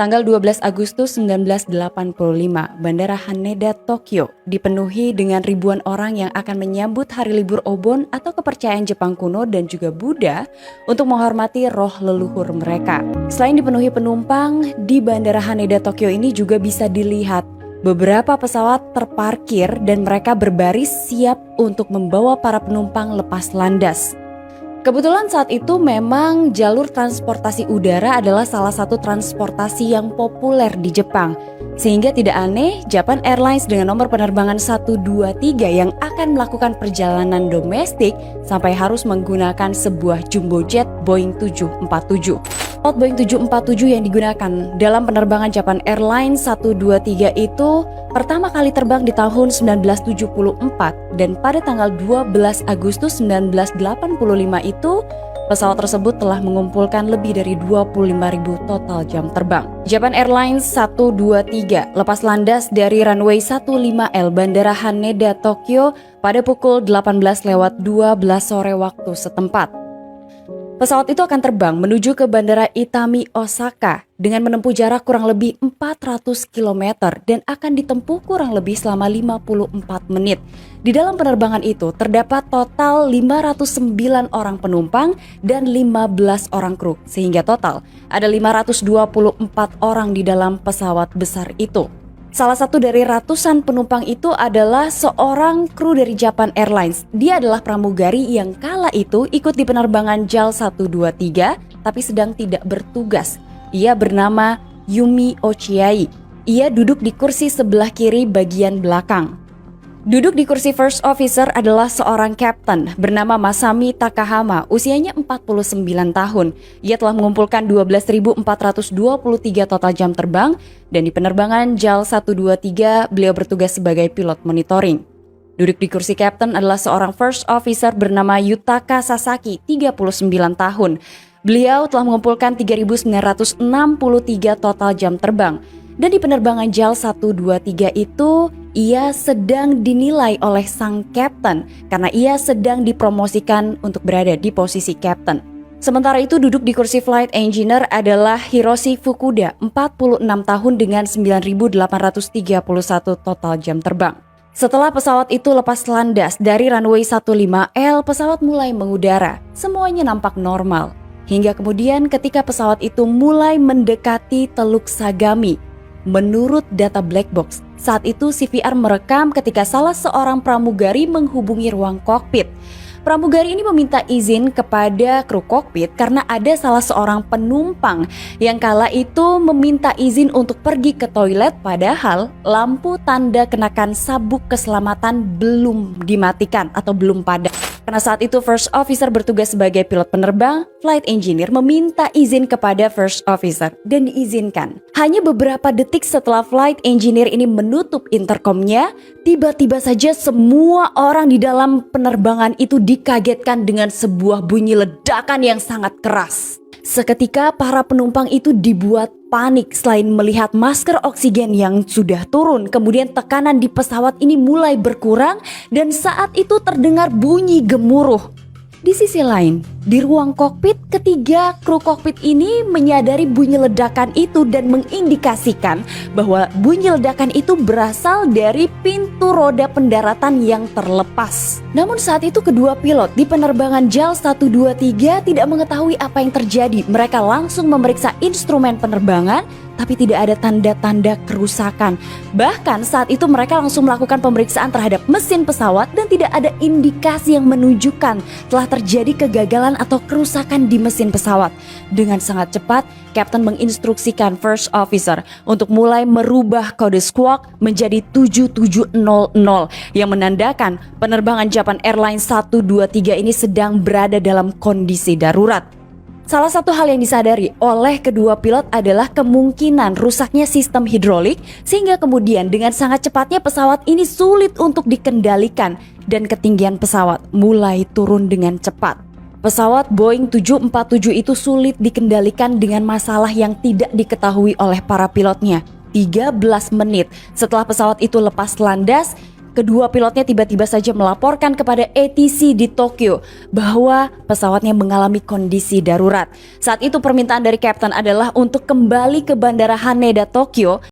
Tanggal 12 Agustus 1985, Bandara Haneda, Tokyo dipenuhi dengan ribuan orang yang akan menyambut hari libur Obon atau kepercayaan Jepang kuno dan juga Buddha untuk menghormati roh leluhur mereka. Selain dipenuhi penumpang, di Bandara Haneda, Tokyo ini juga bisa dilihat beberapa pesawat terparkir dan mereka berbaris siap untuk membawa para penumpang lepas landas. Kebetulan saat itu memang jalur transportasi udara adalah salah satu transportasi yang populer di Jepang. Sehingga tidak aneh Japan Airlines dengan nomor penerbangan 123 yang akan melakukan perjalanan domestik sampai harus menggunakan sebuah jumbo jet Boeing 747. Pesawat Boeing 747 yang digunakan dalam penerbangan Japan Airlines 123 itu pertama kali terbang di tahun 1974 dan pada tanggal 12 Agustus 1985 itu pesawat tersebut telah mengumpulkan lebih dari 25.000 total jam terbang. Japan Airlines 123 lepas landas dari runway 15L Bandara Haneda, Tokyo pada pukul 18:12 sore waktu setempat. Pesawat itu akan terbang menuju ke Bandara Itami, Osaka dengan menempuh jarak kurang lebih 400 km dan akan ditempuh kurang lebih selama 54 menit. Di dalam penerbangan itu terdapat total 509 orang penumpang dan 15 orang kru, sehingga total ada 524 orang di dalam pesawat besar itu. Salah satu dari ratusan penumpang itu adalah seorang kru dari Japan Airlines. Dia adalah pramugari yang kala itu ikut di penerbangan JAL 123 tapi sedang tidak bertugas. Ia bernama Yumi Ochiai. Ia duduk di kursi sebelah kiri bagian belakang. Duduk di kursi first officer adalah seorang kapten bernama Masami Takahama, usianya 49 tahun. Ia telah mengumpulkan 12.423 total jam terbang dan di penerbangan JAL 123 beliau bertugas sebagai pilot monitoring. Duduk di kursi kapten adalah seorang first officer bernama Yutaka Sasaki, 39 tahun. Beliau telah mengumpulkan 3.963 total jam terbang. Dan di penerbangan JAL 123 itu, ia sedang dinilai oleh sang kapten karena ia sedang dipromosikan untuk berada di posisi kapten. Sementara itu duduk di kursi flight engineer adalah Hiroshi Fukuda, 46 tahun dengan 9.831 total jam terbang. Setelah pesawat itu lepas landas dari runway 15L, pesawat mulai mengudara. Semuanya nampak normal. Hingga kemudian ketika pesawat itu mulai mendekati Teluk Sagami, menurut data black box, saat itu CVR merekam ketika salah seorang pramugari menghubungi ruang kokpit. Pramugari ini meminta izin kepada kru kokpit karena ada salah seorang penumpang yang kala itu meminta izin untuk pergi ke toilet padahal lampu tanda kenakan sabuk keselamatan belum dimatikan atau belum padam. Karena saat itu first officer bertugas sebagai pilot penerbang, flight engineer meminta izin kepada first officer dan diizinkan. Hanya beberapa detik setelah flight engineer ini menutup intercomnya, tiba-tiba saja semua orang di dalam penerbangan itu dikagetkan dengan sebuah bunyi ledakan yang sangat keras. Seketika para penumpang itu dibuat panik selain melihat masker oksigen yang sudah turun. Kemudian tekanan di pesawat ini mulai berkurang dan saat itu terdengar bunyi gemuruh. Di sisi lain, di ruang kokpit, ketiga kru kokpit ini menyadari bunyi ledakan itu dan mengindikasikan bahwa bunyi ledakan itu berasal dari pintu roda pendaratan yang terlepas. Namun saat itu kedua pilot di penerbangan JAL 123 tidak mengetahui apa yang terjadi. Mereka langsung memeriksa instrumen penerbangan tapi tidak ada tanda-tanda kerusakan. Bahkan saat itu mereka langsung melakukan pemeriksaan terhadap mesin pesawat dan tidak ada indikasi yang menunjukkan telah terjadi kegagalan atau kerusakan di mesin pesawat. Dengan sangat cepat, Kapten menginstruksikan first officer untuk mulai merubah kode squawk menjadi 7700 yang menandakan penerbangan Japan Airlines 123 ini sedang berada dalam kondisi darurat. Salah satu hal yang disadari oleh kedua pilot adalah kemungkinan rusaknya sistem hidrolik sehingga kemudian dengan sangat cepatnya pesawat ini sulit untuk dikendalikan dan ketinggian pesawat mulai turun dengan cepat. Pesawat Boeing 747 itu sulit dikendalikan dengan masalah yang tidak diketahui oleh para pilotnya. 13 menit setelah pesawat itu lepas landas, kedua pilotnya tiba-tiba saja melaporkan kepada ATC di Tokyo bahwa pesawatnya mengalami kondisi darurat. Saat itu permintaan dari Kapten adalah untuk kembali ke Bandara Haneda Tokyo